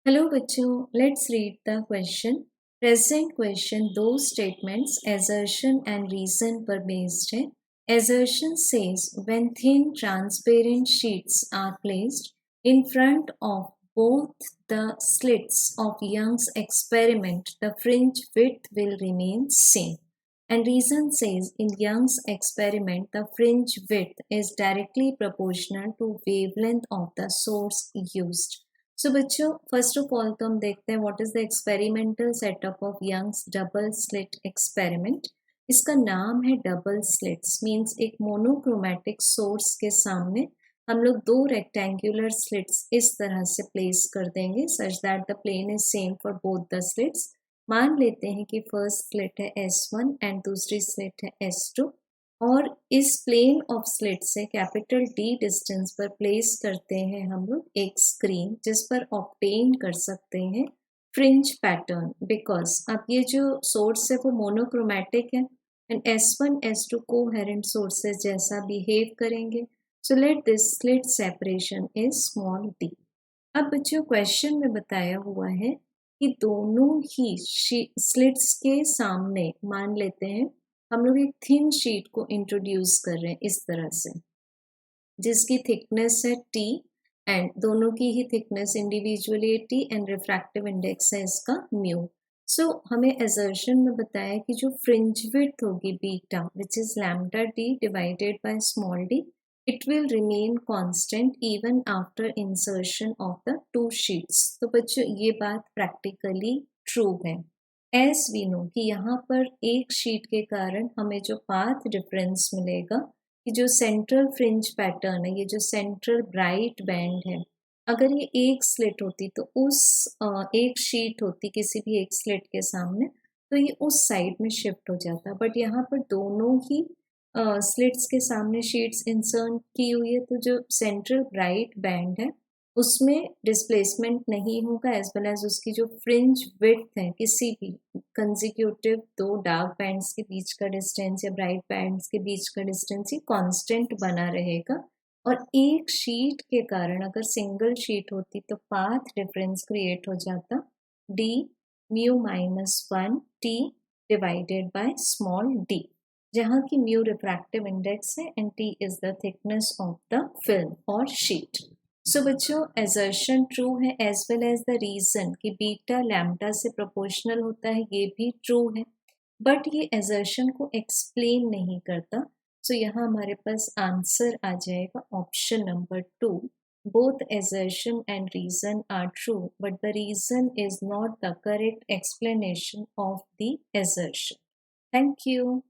Hello बच्चों, let's read the question. Present question दो statements assertion and reason पर based है। Assertion says when thin transparent sheets are placed in front of both the slits of Young's experiment, the fringe width will remain same. And reason says in Young's experiment, the fringe width is directly proportional to wavelength of the source used. So बच्चों, first of all तो हम देखते हैं what is the experimental setup of Young's double slit experiment. इसका नाम है double slits, means एक monochromatic source के सामने हम लोग दो रेक्टेंगुलर स्लिट्स इस तरह से प्लेस कर देंगे such that the plane is same for both the slits. मान लेते हैं कि फर्स्ट स्लिट है S1 एंड दूसरी स्लिट है S2 और इस प्लेन ऑफ स्लिट से कैपिटल D डिस्टेंस पर प्लेस करते हैं हम लोग एक स्क्रीन जिस पर ऑब्टेन कर सकते हैं फ्रिंज पैटर्न। बिकॉज अब ये जो सोर्स है वो मोनोक्रोमैटिक है and S1 S2 coherent sources जैसा बिहेव करेंगे। So let this slit separation is small d। अब बच्चों क्वेश्चन में बताया हुआ है कि दोनों ही स्लिट्स के सामने मान लेते हैं हम लोग एक थिन शीट को इंट्रोड्यूस कर रहे हैं इस तरह से, जिसकी थिकनेस है T एंड दोनों की ही thickness individually T and refractive index है इसका म्यू। सो हमें असर्शन में बताया कि जो फ्रिंज विड्थ होगी beta which is lambda D divided by small d, it will remain constant even after insertion of the two sheets. तो बच्चों ये बात प्रैक्टिकली ट्रू है। एज वी नो कि यहाँ पर एक शीट के कारण हमें जो पाथ डिफरेंस मिलेगा कि जो सेंट्रल फ्रिंज पैटर्न है, ये जो सेंट्रल ब्राइट बैंड है, अगर ये एक स्लिट होती तो उस एक शीट होती किसी भी एक स्लिट के सामने तो ये उस साइड में शिफ्ट हो जाता, बट यहाँ पर दोनों ही स्लिट्स के सामने शीट्स इंसर्ट की हुई है तो जो सेंट्रल ब्राइट बैंड है उसमें डिस्प्लेसमेंट नहीं होगा एज वेल एज उसकी जो फ्रिंज विड्थ है किसी भी कंजिक्यूटिव दो डार्क बैंड्स के बीच का डिस्टेंस या ब्राइट बैंड्स के बीच का डिस्टेंस ही कांस्टेंट बना रहेगा। और एक शीट के कारण अगर सिंगल शीट होती तो पाथ डिफरेंस क्रिएट हो जाता d mu minus 1 t divided by small d, जहाँ की म्यू रिफ्रैक्टिव इंडेक्स है and t is the thickness of the film और शीट। सो बच्चों असर्शन ट्रू है as well as the reason कि beta lambda से प्रोपोर्शनल होता है ये भी ट्रू है, बट ये असर्शन को एक्सप्लेन नहीं करता। सो यहाँ हमारे पास आंसर आ जाएगा option number 2। Both assertion and reason are true, but the reason is not the correct explanation of the assertion. Thank you.